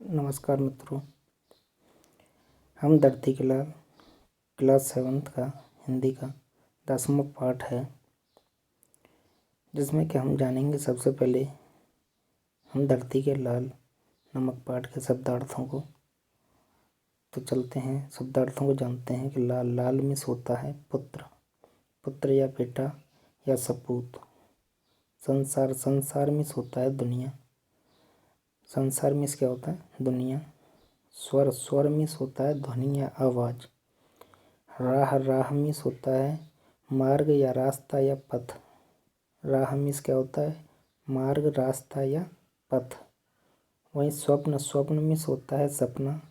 नमस्कार मित्रों। हम धरती के लाल क्लास 7th का हिंदी का 10वां पाठ है, जिसमें कि हम जानेंगे सबसे पहले हम धरती के लाल नामक पाठ के शब्दार्थों को। तो चलते हैं, शब्दार्थों को जानते हैं कि लाल लाल मीन्स होता है पुत्र, पुत्र या बेटा या सपूत। संसार संसार मीन्स होता है दुनिया, संसार मीन्स क्या होता है दुनिया। स्वर स्वर मीन्स होता है ध्वनि या आवाज़। राह राह मीन्स होता है मार्ग या रास्ता या पथ। राह मीन्स क्या होता है मार्ग, रास्ता या पथ। वहीं स्वप्न स्वप्न मीन्स होता है सपना,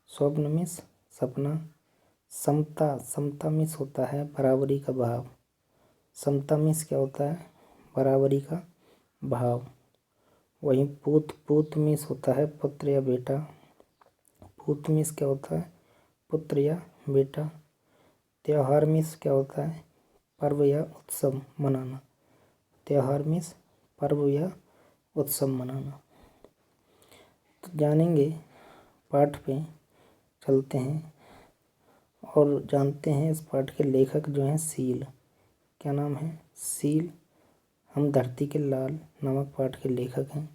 स्वप्न मीन्स सपना। समता समता मीन्स होता है बराबरी का भाव, समता मीन्स क्या होता है बराबरी का भाव। वहीं पूत पूत मीन्स होता है पुत्र या बेटा, पूत मीन्स क्या होता है पुत्र या बेटा। त्योहार मीन्स क्या होता है पर्व या उत्सव मनाना, त्योहार मीन्स पर्व या उत्सव मनाना। तो जानेंगे, पाठ पे चलते हैं और जानते हैं इस पाठ के लेखक जो हैं सील। क्या नाम है सील। हम धरती के लाल नामक पाठ के लेखक हैं।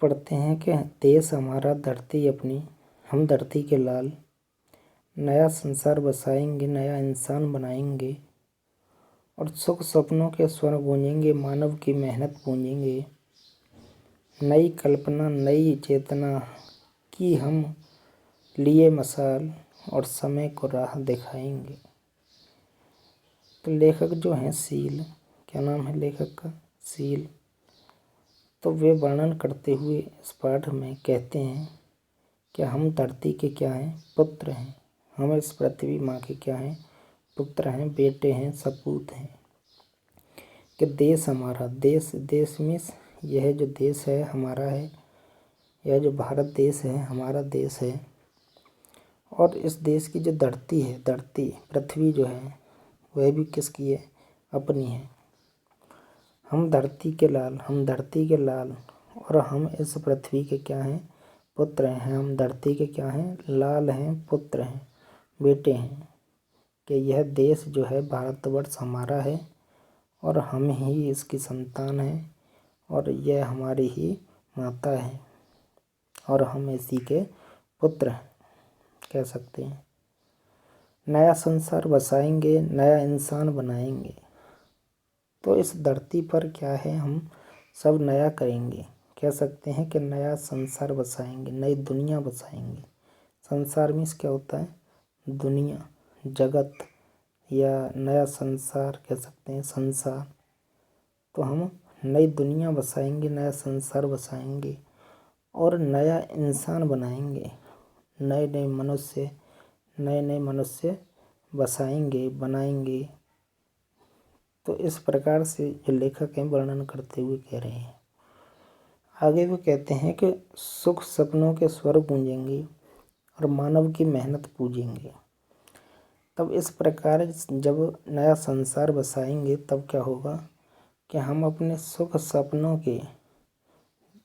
पढ़ते हैं कि देश हमारा धरती अपनी, हम धरती के लाल, नया संसार बसाएंगे, नया इंसान बनाएंगे और सुख सपनों के स्वर गूंजेंगे, मानव की मेहनत पूंजेंगे। नई कल्पना नई चेतना की हम लिए मसाल और समय को राह दिखाएंगे। तो लेखक जो हैं सील, क्या नाम है लेखक का सील। तो वे वर्णन करते हुए इस पाठ में कहते हैं कि हम धरती के क्या हैं पुत्र हैं, हम इस पृथ्वी माँ के क्या हैं पुत्र हैं, बेटे हैं, सपूत हैं। कि देश हमारा, देश देश मीन्स यह जो देश है हमारा है, यह जो भारत देश है हमारा देश है। और इस देश की जो धरती है, धरती पृथ्वी जो है वह भी किसकी है अपनी है। हम धरती के लाल, हम धरती के लाल और हम इस पृथ्वी के क्या हैं पुत्र हैं। हम धरती के क्या हैं लाल हैं, पुत्र हैं, बेटे हैं। कि यह देश जो है भारतवर्ष हमारा है और हम ही इसकी संतान हैं और यह हमारी ही माता है और हम इसी के पुत्र हैं कह सकते हैं। नया संसार बसाएंगे, नया इंसान बनाएंगे। तो इस धरती पर क्या है हम सब नया करेंगे, कह सकते हैं कि नया संसार बसाएंगे, नई दुनिया बसाएंगे। संसार मीन्स क्या होता है दुनिया, जगत या नया संसार कह सकते हैं संसार। तो हम नई दुनिया बसाएंगे, नया संसार बसाएंगे और नया इंसान बनाएंगे। नए नए मनुष्य, नए नए मनुष्य बसाएंगे बनाएंगे। तो इस प्रकार से जो लेखक हैं वर्णन करते हुए कह रहे हैं। आगे वो कहते हैं कि सुख सपनों के स्वर गूंजेंगे और मानव की मेहनत पूजेंगे। तब इस प्रकार जब नया संसार बसाएंगे तब क्या होगा कि हम अपने सुख सपनों के,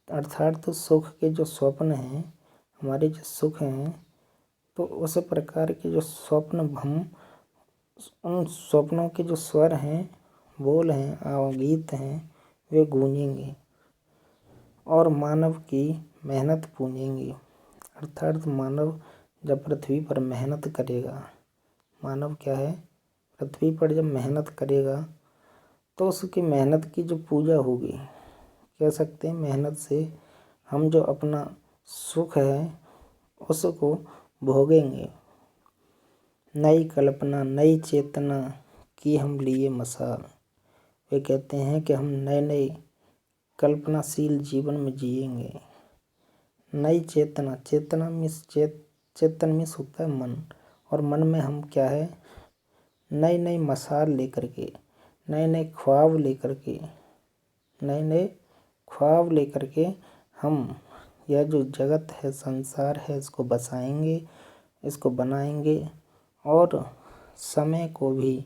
अर्थात तो सुख के जो स्वप्न हैं हमारे जो सुख हैं, तो उस प्रकार के जो स्वप्न हम उन स्वप्नों के जो स्वर हैं, बोल हैं, गीत हैं, वे गूंजेंगे और मानव की मेहनत पूजेंगे। अर्थात मानव जब पृथ्वी पर मेहनत करेगा, मानव क्या है पृथ्वी पर जब मेहनत करेगा तो उसकी मेहनत की जो पूजा होगी, कह सकते हैं मेहनत से हम जो अपना सुख है उसको भोगेंगे। नई कल्पना नई चेतना की हम लिए मसाल। वे कहते हैं कि हम नए नए कल्पनाशील जीवन में जिएंगे। नई चेतना, चेतना मीन्स चेतन मीन्स होता है मन, और मन में हम क्या है नई नई मसाल लेकर के, नए नए ख्वाब लेकर के, नए नए ख्वाब लेकर के हम यह जो जगत है संसार है इसको बसाएंगे, इसको बनाएंगे और समय को भी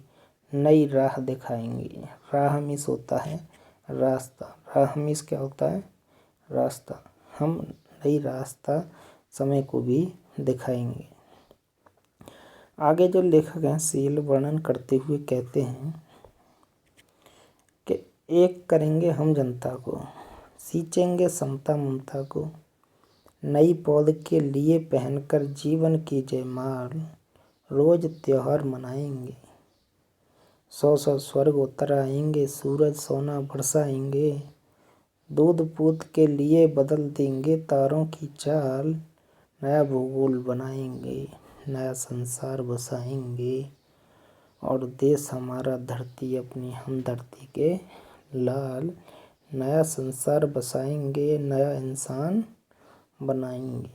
नई राह दिखाएंगे। राह मीन्स होता है रास्ता, राह मीन्स क्या होता है रास्ता। हम नई रास्ता समय को भी दिखाएंगे। आगे जो लेखक हैं सील वर्णन करते हुए कहते हैं कि एक करेंगे हम जनता को, सींचेंगे समता ममता को, नई पौध के लिए पहनकर जीवन की जयमाल, रोज त्योहार मनाएंगे। 100 स्वर्ग उतर आएंगे, सूरज सोना बरसाएंगे, दूध पूत के लिए बदल देंगे तारों की चाल, नया भूगोल बनाएंगे, नया संसार बसाएंगे, और देश हमारा धरती अपनी हम धरती के लाल, नया संसार बसाएंगे, नया इंसान बनाएंगे।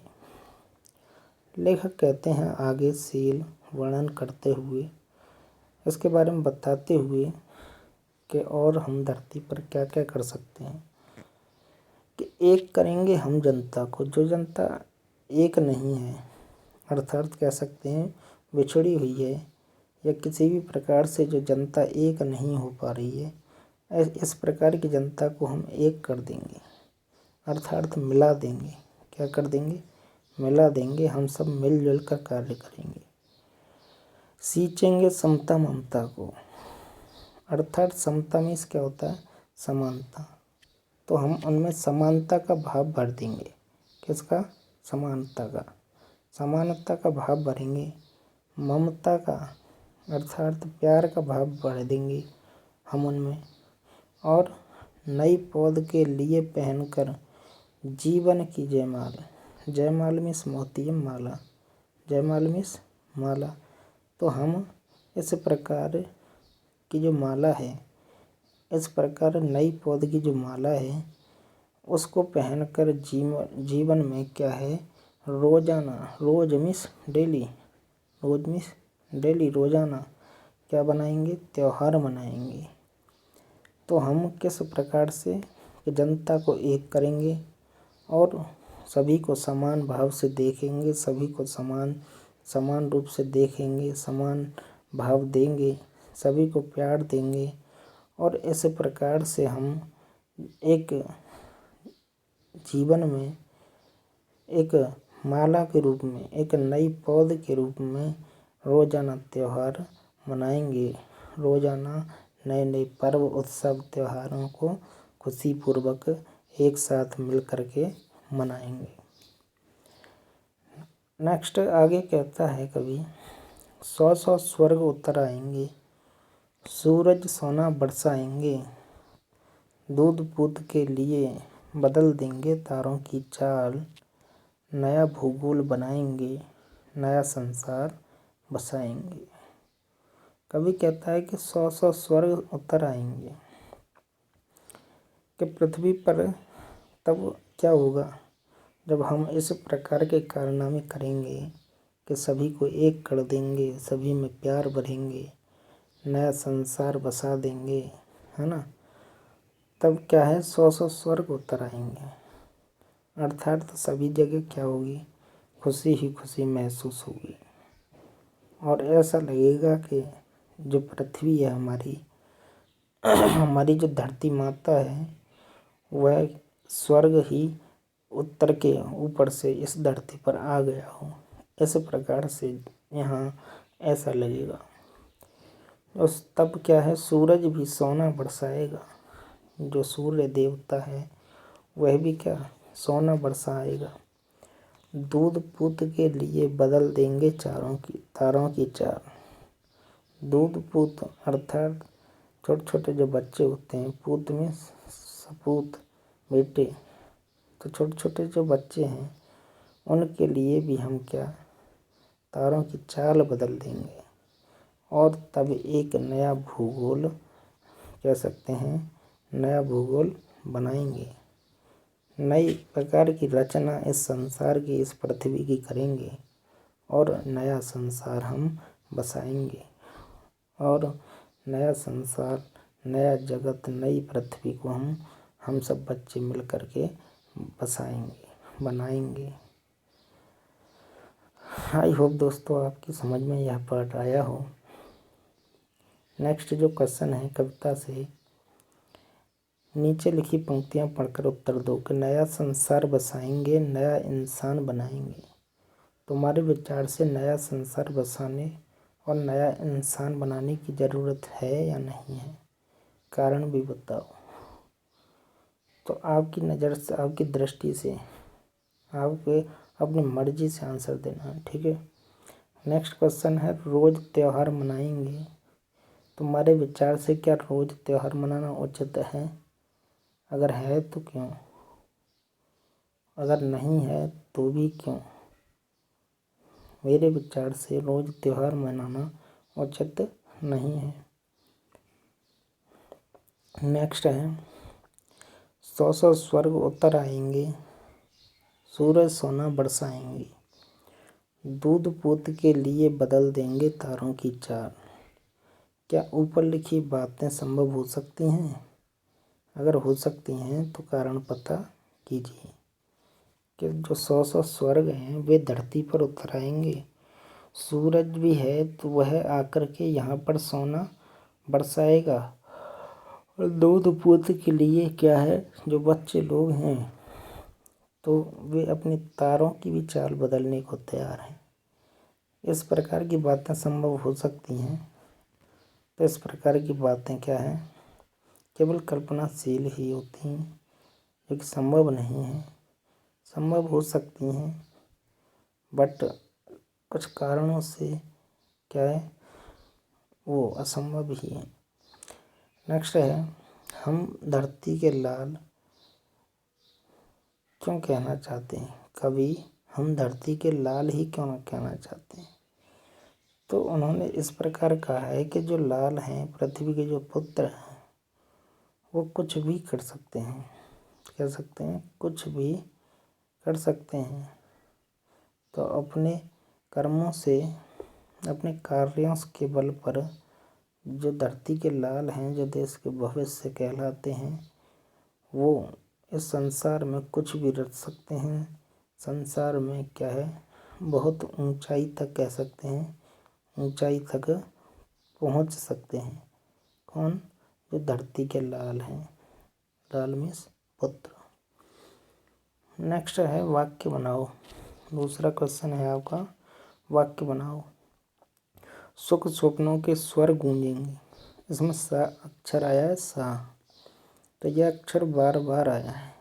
लेखक कहते हैं आगे सील वर्णन करते हुए, इसके बारे में बताते हुए कि और हम धरती पर क्या क्या कर सकते हैं, कि एक करेंगे हम जनता को। जो जनता एक नहीं है, अर्थात कह सकते हैं बिछड़ी हुई है, या किसी भी प्रकार से जो जनता एक नहीं हो पा रही है, इस प्रकार की जनता को हम एक कर देंगे, अर्थात मिला देंगे। क्या कर देंगे? मिला देंगे। हम सब मिलजुल कर कार्य करेंगे। सींचेंगे समता ममता को, अर्थात समता में क्या होता है? समानता। तो हम उनमें समानता का भाव भर देंगे। किसका? समानता का, समानता का भाव भरेंगे। ममता का अर्थात प्यार का भाव भर देंगे हम उनमें। और नई पौध के लिए पहनकर जीवन की जयमाल, जयमाल मीन्स मोतियम माला, जयमाल मीन्स माला। तो हम इस प्रकार की जो माला है, इस प्रकार नई पौध की जो माला है, उसको पहनकर जीवन में क्या है? रोजाना, रोज मीन्स डेली, रोज मीन्स डेली, रोजाना क्या बनाएंगे? त्योहार मनाएंगे। तो हम किस प्रकार से जनता को एक करेंगे और सभी को समान भाव से देखेंगे, सभी को समान रूप से देखेंगे, समान भाव देंगे, सभी को प्यार देंगे। और इस प्रकार से हम एक जीवन में एक माला के रूप में, एक नई पौध के रूप में रोजाना त्योहार मनाएंगे। रोजाना नए नए पर्व उत्सव त्योहारों को खुशीपूर्वक एक साथ मिल करके मनाएंगे। नेक्स्ट आगे कहता है कवि, 100 स्वर्ग उतर आएंगे, सूरज सोना बरसाएंगे, दूध पूत के लिए बदल देंगे तारों की चाल, नया भूगोल बनाएंगे, नया संसार बसाएंगे। कवि कहता है कि 100 स्वर्ग उतर आएंगे, कि पृथ्वी पर तब क्या होगा जब हम इस प्रकार के कारनामे करेंगे कि सभी को एक कर देंगे, सभी में प्यार भरेंगे, नया संसार बसा देंगे, है ना। तब क्या है? 100 स्वर्ग उतर आएंगे, अर्थात तो सभी जगह क्या होगी? खुशी ही खुशी महसूस होगी। और ऐसा लगेगा कि जो पृथ्वी है हमारी हमारी जो धरती माता है, वह स्वर्ग ही उत्तर के ऊपर से इस धरती पर आ गया हो। इस प्रकार से यहाँ ऐसा लगेगा। उस तब क्या है? सूरज भी सोना बरसाएगा। जो सूर्य देवता है वह भी क्या? सोना बरसाएगा। दूध पूत के लिए बदल देंगे तारों की चाल। दूध पूत अर्थात छोटे छोटे जो बच्चे होते हैं, पूत में सपूत बेटे, तो छोटे छोटे जो बच्चे हैं उनके लिए भी हम क्या? तारों की चाल बदल देंगे। और तब एक नया भूगोल, कह सकते हैं नया भूगोल बनाएंगे। नई प्रकार की रचना इस संसार की, इस पृथ्वी की करेंगे और नया संसार हम बसाएंगे। और नया संसार, नया जगत, नई पृथ्वी को हम सब बच्चे मिल करके बसाएंगे, बनाएंगे। आई होप दोस्तों आपकी समझ में यह पार्ट आया हो। नेक्स्ट जो क्वेश्चन है कविता से, नीचे लिखी पंक्तियां पढ़कर उत्तर दो कि नया संसार बसाएंगे, नया इंसान बनाएंगे। तुम्हारे विचार से नया संसार बसाने और नया इंसान बनाने की ज़रूरत है या नहीं है? कारण भी बताओ। तो आपकी नज़र से, आपकी दृष्टि से, आपके अपनी मर्जी से आंसर देना है, ठीक है। नेक्स्ट क्वेश्चन है, रोज़ त्यौहार मनाएंगे। तुम्हारे विचार से क्या रोज़ त्यौहार मनाना उचित है? अगर है तो क्यों? अगर नहीं है तो भी क्यों? मेरे विचार से रोज़ त्यौहार मनाना उचित नहीं है। नेक्स्ट है, 100 स्वर्ग उतर आएंगे, सूरज सोना बरसाएंगे, दूध पूत के लिए बदल देंगे तारों की चाल। क्या ऊपर लिखी बातें संभव हो सकती हैं? अगर हो सकती हैं तो कारण पता कीजिए। कि जो 100 स्वर्ग हैं वे धरती पर उतर आएंगे, सूरज भी है तो वह आकर के यहाँ पर सोना बरसाएगा, और दूध पूत के लिए क्या है, जो बच्चे लोग हैं तो वे अपनी तारों की भी चाल बदलने को तैयार हैं। इस प्रकार की बातें संभव हो सकती हैं। तो इस प्रकार की बातें क्या हैं, केवल कल्पनाशील ही होती हैं, जो कि संभव नहीं है। संभव हो सकती हैं बट कुछ कारणों से क्या है, वो असंभव ही है। नेक्स्ट है, हम धरती के लाल क्यों कहना चाहते हैं? कवि हम धरती के लाल ही क्यों ना कहना चाहते हैं? तो उन्होंने इस प्रकार कहा है कि जो लाल हैं, पृथ्वी के जो पुत्र हैं, वो कुछ भी कर सकते हैं। कह सकते हैं कुछ भी कर सकते हैं। तो अपने कर्मों से, अपने कार्यों के बल पर जो धरती के लाल हैं, जो देश के भविष्य कहलाते हैं, वो इस संसार में कुछ भी रच सकते हैं। संसार में क्या है, बहुत ऊंचाई तक कह सकते हैं, ऊंचाई तक पहुंच सकते हैं। कौन? जो धरती के लाल हैं। लाल मीन्स पुत्र। नेक्स्ट है, वाक्य बनाओ। दूसरा क्वेश्चन है आपका, वाक्य बनाओ। सुख स्वप्नों के स्वर गूंजेंगे। इसमें सा अक्षर आया है, सा, तो यह अक्षर बार बार आया है।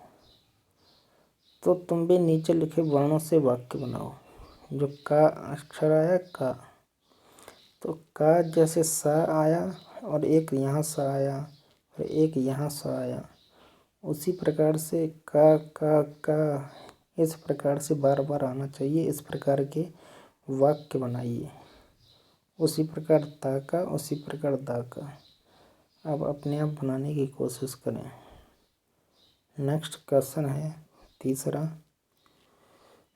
तो तुम भी नीचे लिखे वर्णों से वाक्य बनाओ। जो का अक्षर आया, का, तो का जैसे सा आया और एक यहाँ सा आया और एक यहाँ सा आया, उसी प्रकार से का इस प्रकार से बार बार आना चाहिए। इस प्रकार के वाक्य बनाइए। उसी प्रकार ता का, उसी प्रकार दा का। अब अपने आप बनाने की कोशिश करें। नेक्स्ट क्वेश्चन है तीसरा,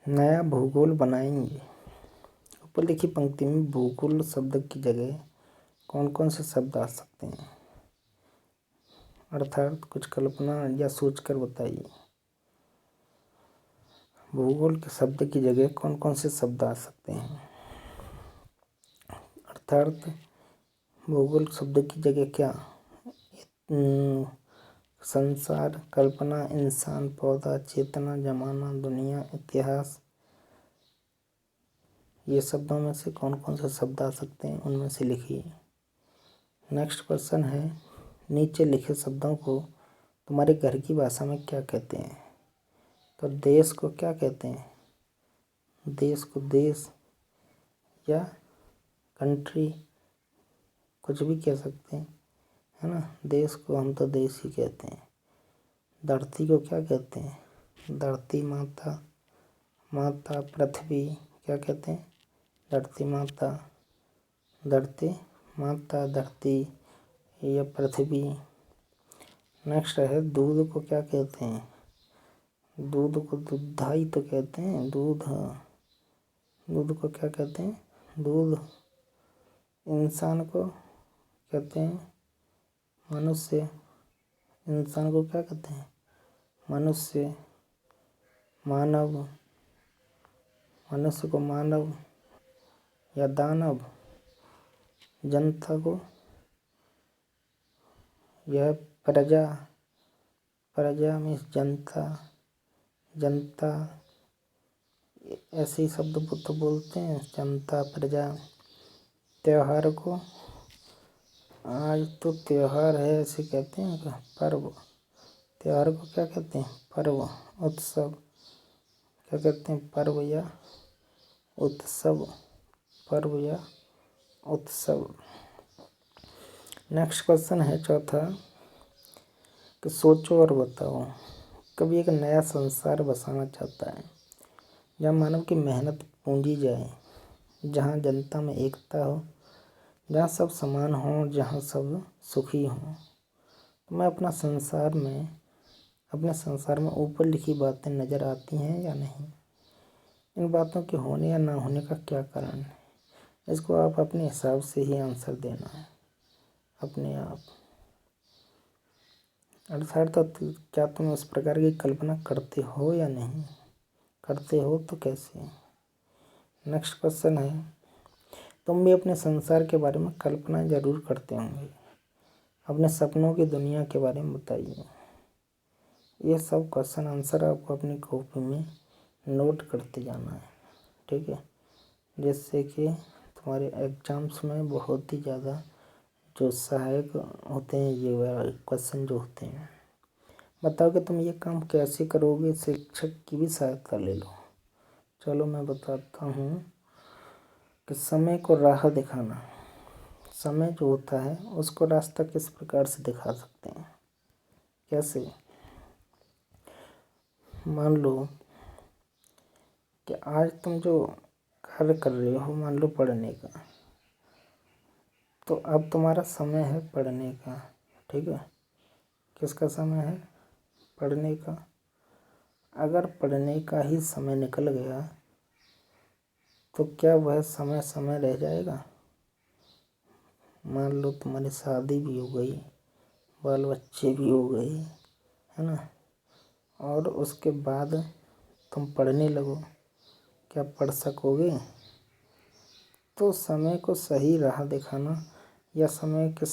नया भूगोल बनाएंगे। ऊपर लिखी पंक्ति में भूगोल शब्द की जगह कौन कौन से शब्द आ सकते हैं? अर्थात कुछ कल्पना या सोचकर बताइए। भूगोल के शब्द की जगह कौन कौन से शब्द आ सकते हैं? अर्थात भूगोल शब्द की जगह क्या? संसार, कल्पना, इंसान, पौधा, चेतना, जमाना, दुनिया, इतिहास, ये शब्दों में से कौन कौन से शब्द आ सकते हैं, उनमें से लिखिए। नेक्स्ट क्वेश्चन है, नीचे लिखे शब्दों को तुम्हारे घर की भाषा में क्या कहते हैं? तो देश को क्या कहते हैं? देश को देश या कंट्री, कुछ भी कह सकते हैं, है ना। देश को हम तो देश ही कहते हैं। धरती को क्या कहते हैं? धरती माता, माता पृथ्वी क्या कहते हैं? धरती माता, धरती माता, धरती या पृथ्वी। नेक्स्ट है, दूध को क्या कहते हैं? दूध को दुधाई तो कहते हैं, दूध। दूध को क्या कहते हैं? दूध। इंसान को कहते हैं मनुष्य। इंसान को क्या कहते हैं? मनुष्य। मानव, मनुष्य को मानव या दानव। जनता को यह प्रजा, प्रजा मीन्स जनता, जनता ऐसे ही शब्द बुद्ध बोलते हैं, जनता प्रजा। त्योहार को, आज तो त्योहार है ऐसे कहते हैं क्या, पर्व। त्योहार को क्या कहते हैं, पर्व, उत्सव। क्या कहते हैं, पर्व या उत्सव, पर्व या उत्सव। नेक्स्ट क्वेश्चन है चौथा कि सोचो और बताओ। कभी एक नया संसार बसाना चाहता है जहाँ मानव की मेहनत पूंजी जाए, जहाँ जनता में एकता हो, जहाँ सब समान हो, जहाँ सब सुखी हों। तो मैं अपने संसार में ऊपर लिखी बातें नज़र आती हैं या नहीं? इन बातों के होने या ना होने का क्या कारण है? इसको आप अपने हिसाब से ही आंसर देना है, अपने आप। अर्थात तो क्या तुम इस प्रकार की कल्पना करते हो या नहीं? करते हो तो कैसे? नेक्स्ट क्वेश्चन है, तुम भी अपने संसार के बारे में कल्पना जरूर करते होंगे। अपने सपनों की दुनिया के बारे में बताइए। ये सब क्वेश्चन आंसर आपको अपनी कॉपी में नोट करते जाना है, ठीक है, जिससे कि तुम्हारे एग्जाम्स में बहुत ही ज़्यादा जो सहायक होते हैं ये क्वेश्चन जो होते हैं। बताओ कि तुम ये काम कैसे करोगे, शिक्षक की भी सहायता ले लो। चलो मैं बताता हूँ कि समय को राह दिखाना। समय जो होता है उसको रास्ता किस प्रकार से दिखा सकते हैं, कैसे? मान लो कि आज तुम जो कार्य कर रहे हो, मान लो पढ़ने का, तो अब तुम्हारा समय है पढ़ने का, ठीक है। किसका समय है, पढ़ने का। अगर पढ़ने का ही समय निकल गया तो क्या वह समय समय रह जाएगा? मान लो तुम्हारी शादी भी हो गई, बाल बच्चे भी हो गए, है ना, और उसके बाद तुम पढ़ने लगो, क्या पढ़ सकोगे? तो समय को सही राह दिखाना या समय के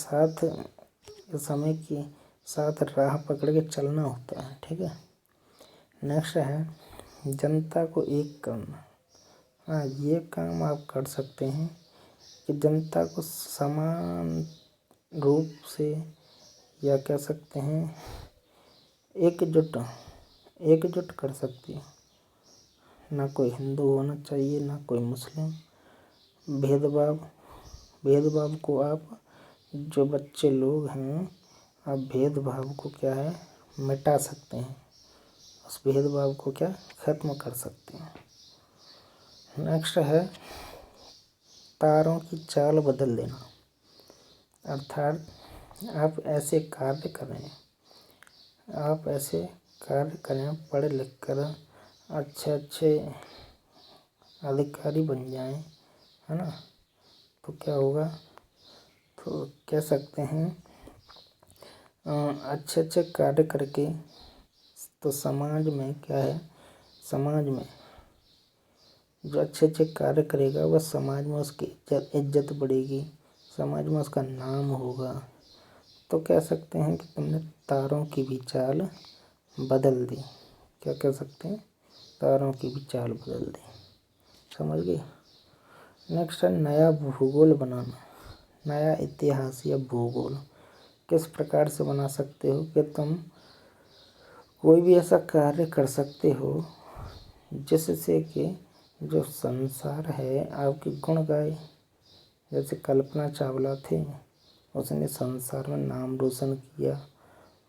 साथ राह पकड़ के चलना होता है, ठीक है। नेक्स्ट है जनता को एक करना। हाँ, ये काम आप कर सकते हैं कि जनता को समान रूप से, या कह सकते हैं एकजुट कर सकती है। ना कोई हिंदू होना चाहिए, ना कोई मुस्लिम। भेदभाव को आप, जो बच्चे लोग हैं, आप भेदभाव को क्या है, मिटा सकते हैं। उस भेदभाव को क्या, खत्म कर सकते हैं। नेक्स्ट है तारों की चाल बदल देना। अर्थात आप ऐसे कार्य करें, पढ़ लिख कर अच्छे अधिकारी बन जाएं, है ना। तो क्या होगा, तो कह सकते हैं अच्छे कार्य करके तो समाज में क्या है, समाज में जो अच्छे कार्य करेगा वह समाज में उसकी इज्जत बढ़ेगी, समाज में उसका नाम होगा। तो कह सकते हैं कि तुमने तारों की भी चाल बदल दी। क्या कह सकते हैं, तारों की भी चाल बदल दी। समझ गए। नेक्स्ट है नया भूगोल बनाना। नया इतिहास या भूगोल किस प्रकार से बना सकते हो कि तुम कोई भी ऐसा कार्य कर सकते हो जिससे कि जो संसार है आपके गुण गाए। जैसे कल्पना चावला थे, उसने संसार में नाम रोशन किया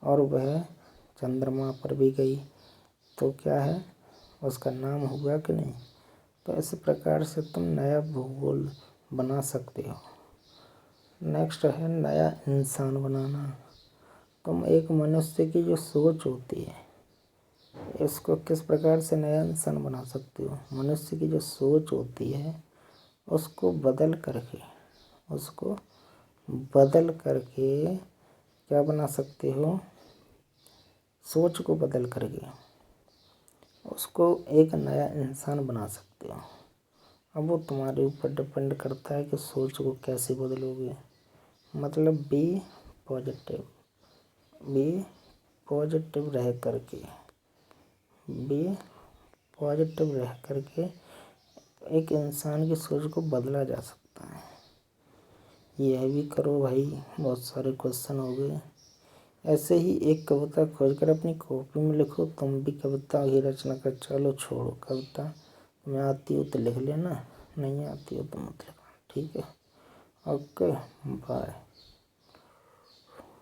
और वह चंद्रमा पर भी गई, तो क्या है, उसका नाम हुआ कि नहीं। तो इस प्रकार से तुम नया भूगोल बना सकते हो। नेक्स्ट है नया इंसान बनाना। तुम एक मनुष्य की जो सोच होती है, इसको किस प्रकार से नया इंसान बना सकते हो। मनुष्य की जो सोच होती है उसको बदल करके क्या बना सकते हो, सोच को बदल करके उसको एक नया इंसान बना सकते हो। अब वो तुम्हारे ऊपर डिपेंड करता है कि सोच को कैसे बदलोगे। मतलब बी पॉजिटिव, बी पॉजिटिव रह करके बी पॉजिटिव रह करके एक इंसान की सोच को बदला जा सकता है। यह भी करो भाई, बहुत सारे क्वेश्चन हो गए। ऐसे ही एक कविता खोज कर अपनी कॉपी में लिखो। तुम भी कविता ही रचना कर, चलो छोड़ो कविता, तुम्हें आती हो तो लिख लेना, नहीं आती हो तो मत लिखना। ठीक है, ओके, बाय।